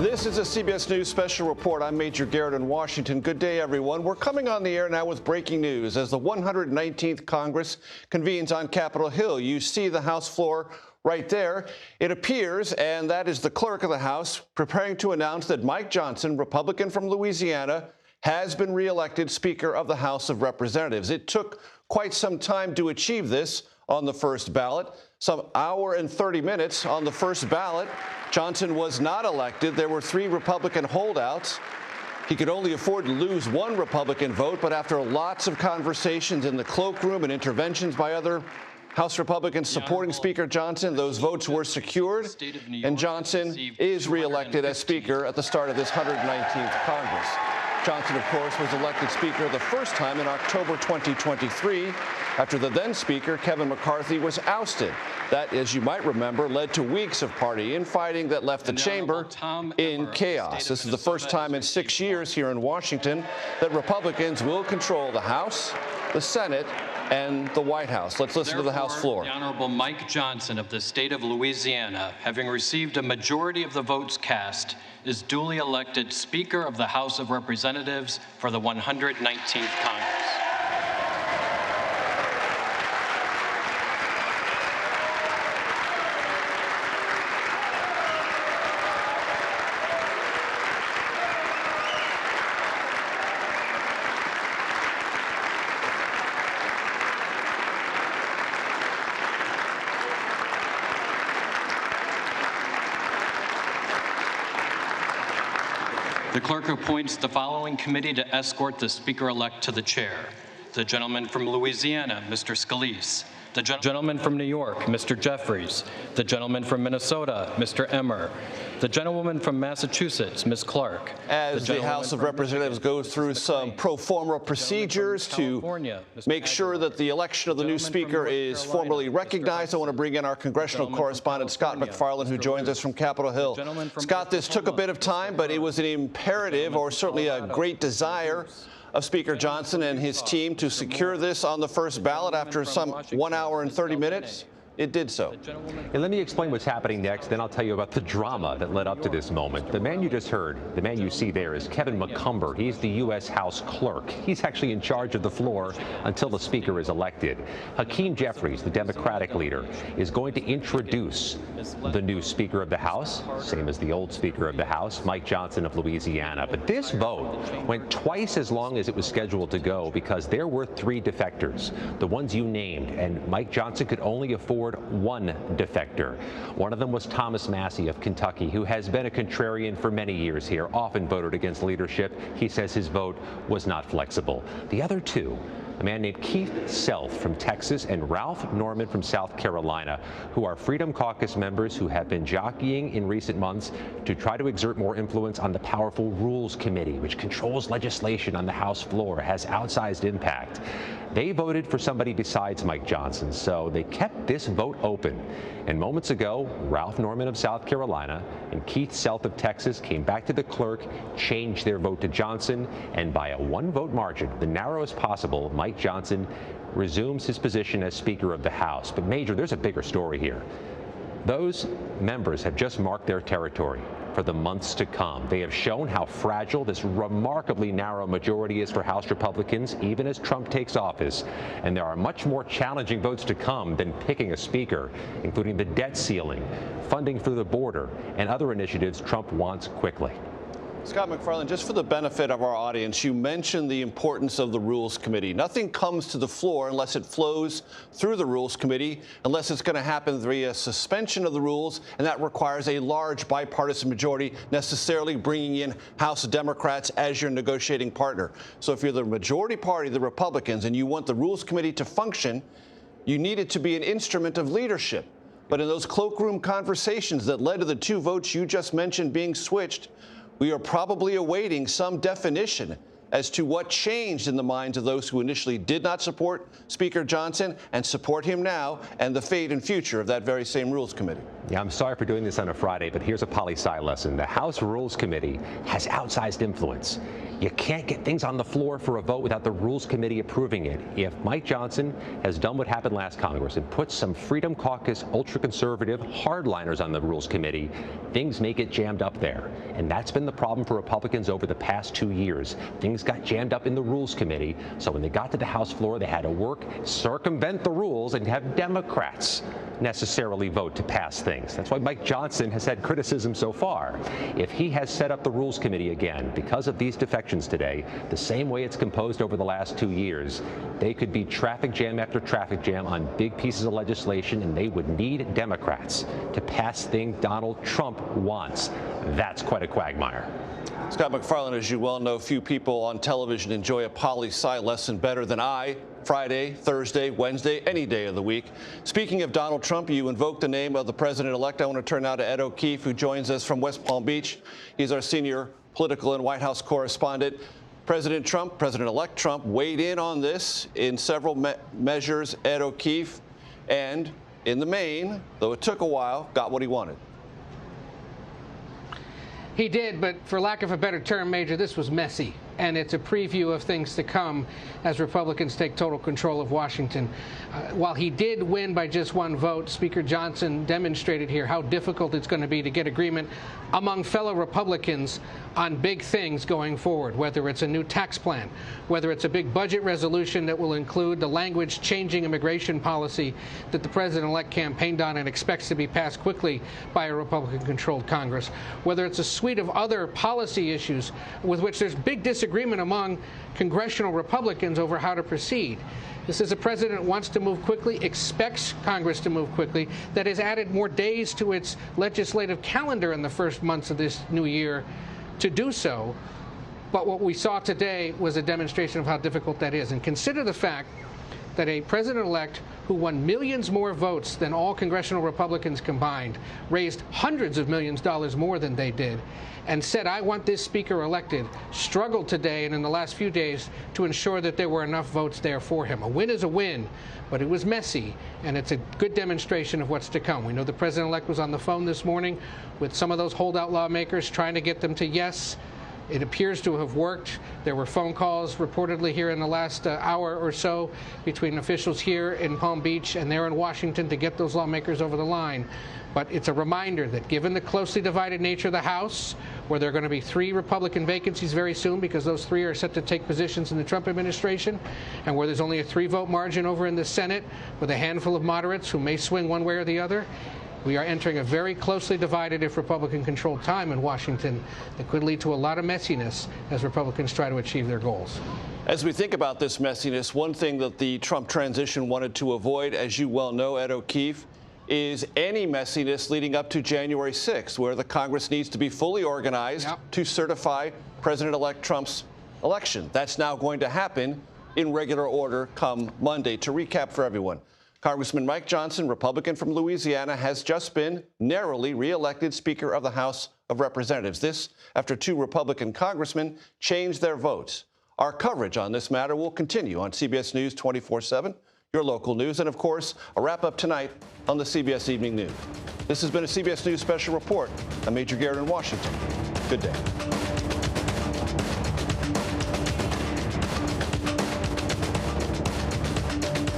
This is a CBS News special report. I'm Major Garrett in Washington. Good day, everyone. We're coming on the air now with breaking news. As the 119th Congress convenes on Capitol Hill, you see the House floor right there. It appears, and that is the clerk of the House, preparing to announce that Mike Johnson, Republican from Louisiana, has been reelected Speaker of the House of Representatives. It took quite some time to achieve this on the first ballot. Some hour and 30 minutes on the first ballot. Johnson was not elected. There were 3 Republican holdouts. He could only afford to lose 1 Republican vote, but after lots of conversations in the cloakroom and interventions by other House Republicans supporting Speaker Johnson, those votes were secured, and Johnson is reelected as Speaker at the start of this 119th Congress. Johnson, of course, was elected Speaker the first time in October 2023 after the then Speaker, Kevin McCarthy, was ousted. That, as you might remember, led to weeks of party infighting that left the chamber in chaos. This is the first time in 6 years here in Washington that Republicans will control the House, the Senate, and the White House. Let's listen to the House floor. The Honorable Mike Johnson of the state of Louisiana, having received a majority of the votes cast, is duly elected Speaker of the House of Representatives for the 119th Congress. The clerk appoints the following committee to escort the Speaker-elect to the chair. The gentleman from Louisiana, Mr. Scalise. The gentleman from New York, Mr. Jeffries. The gentleman from Minnesota, Mr. Emmer. The gentlewoman from Massachusetts, Ms. Clark. As the House of Representatives goes through some pro forma procedures to make sure that the election of the new Speaker is formally recognized, I want to bring in our congressional correspondent, Scott McFarland, who joins us from Capitol Hill. Scott, this took a bit of time, but it was an imperative, or certainly a great desire, of Speaker Johnson and his team to secure this on the first ballot after some 1 hour and 30 minutes. It did so. And let me explain what's happening next, then I'll tell you about the drama that led up to this moment. The man you just heard, the man you see there, is Kevin McCumber. He's the U.S. House Clerk. He's actually in charge of the floor until the Speaker is elected. Hakeem Jeffries, the Democratic leader, is going to introduce the new Speaker of the House, same as the old Speaker of the House, Mike Johnson of Louisiana. But this vote went twice as long as it was scheduled to go because there were 3 defectors, the ones you named, and Mike Johnson could only afford 1 defector. One of them was Thomas Massie of Kentucky, who has been a contrarian for many years here, often voted against leadership. He says his vote was not flexible. The other 2, a man named Keith Self from Texas and Ralph Norman from South Carolina, who are Freedom Caucus members who have been jockeying in recent months to try to exert more influence on the powerful Rules Committee, which controls legislation on the House floor, has outsized impact. They voted for somebody besides Mike Johnson, so they kept this vote open. And moments ago, Ralph Norman of South Carolina and Keith Self of Texas came back to the clerk, changed their vote to Johnson, and by a 1-vote margin, the narrowest possible, Mike Johnson resumes his position as Speaker of the House. But Major, there's a bigger story here. Those members have just marked their territory for the months to come. They have shown how fragile this remarkably narrow majority is for House Republicans, even as Trump takes office. And there are much more challenging votes to come than picking a speaker, including the debt ceiling, funding through the border, and other initiatives Trump wants quickly. Scott McFarland, just for the benefit of our audience, you mentioned the importance of the Rules Committee. Nothing comes to the floor unless it flows through the Rules Committee, unless it's going to happen via suspension of the rules, and that requires a large bipartisan majority, necessarily bringing in House Democrats as your negotiating partner. So if you're the majority party, the Republicans, and you want the Rules Committee to function, you need it to be an instrument of leadership. But in those cloakroom conversations that led to the 2 votes you just mentioned being switched, we are probably awaiting some definition as to what changed in the minds of those who initially did not support Speaker Johnson and support him now, and the fate and future of that very same Rules Committee. Yeah, I'm sorry for doing this on a Friday, but here's a poli-sci lesson. The House Rules Committee has outsized influence. You can't get things on the floor for a vote without the Rules Committee approving it. If Mike Johnson has done what happened last Congress and put some Freedom Caucus ultra-conservative hardliners on the Rules Committee, things may get jammed up there. And that's been the problem for Republicans over the past 2 years. Things got jammed up in the Rules Committee, so when they got to the House floor, they had to circumvent the rules and have Democrats necessarily vote to pass things. That's why Mike Johnson has had criticism so far. If he has set up the Rules Committee again because of these defections today, the same way it's composed over the last 2 years, they could be traffic jam after traffic jam on big pieces of legislation, and they would need Democrats to pass things Donald Trump wants. That's quite a quagmire. Scott McFarland, as you well know, few people on television enjoy a poli-sci lesson better than I. Friday, Thursday, Wednesday, any day of the week. Speaking of Donald Trump, you invoked the name of the president-elect. I want to turn now to Ed O'Keefe, who joins us from West Palm Beach. He's our senior political and White House correspondent. President Trump, President-elect Trump, weighed in on this in several measures. Ed O'Keefe, and in the main, though it took a while, got what he wanted. He did, but for lack of a better term, Major, this was messy. And it's a preview of things to come as Republicans take total control of Washington. While he did win by just one vote, Speaker Johnson demonstrated here how difficult it's going to be to get agreement among fellow Republicans on big things going forward, whether it's a new tax plan, whether it's a big budget resolution that will include the language-changing immigration policy that the president-elect campaigned on and expects to be passed quickly by a Republican-controlled Congress, whether it's a suite of other policy issues with which there's big disagreement among congressional Republicans over how to proceed. This is a president that wants to move quickly, expects Congress to move quickly, that has added more days to its legislative calendar in the first months of this new year to do so. But what we saw today was a demonstration of how difficult that is. And consider the fact that a president-elect who won millions more votes than all congressional Republicans combined, raised hundreds of millions of dollars more than they did, and said, I want this speaker elected, struggled today and in the last few days to ensure that there were enough votes there for him. A win is a win, but it was messy, and it's a good demonstration of what's to come. We know the president-elect was on the phone this morning with some of those holdout lawmakers trying to get them to yes. It appears to have worked. There were phone calls reportedly here in the last hour or so between officials here in Palm Beach and there in Washington to get those lawmakers over the line. But it's a reminder that given the closely divided nature of the House, where there are going to be 3 Republican vacancies very soon because those 3 are set to take positions in the Trump administration, and where there's only a 3-vote margin over in the Senate with a handful of moderates who may swing one way or the other, we are entering a very closely divided, if Republican-controlled time in Washington that could lead to a lot of messiness as Republicans try to achieve their goals. As we think about this messiness, one thing that the Trump transition wanted to avoid, as you well know, Ed O'Keefe, is any messiness leading up to January 6th, where the Congress needs to be fully organized to certify President-elect Trump's election. That's now going to happen in regular order come Monday. To recap for everyone, Congressman Mike Johnson, Republican from Louisiana, has just been narrowly reelected Speaker of the House of Representatives. This after 2 Republican congressmen changed their votes. Our coverage on this matter will continue on CBS News 24/7, your local news, and of course, a wrap-up tonight on the CBS Evening News. This has been a CBS News Special Report. I'm Major Garrett in Washington. Good day.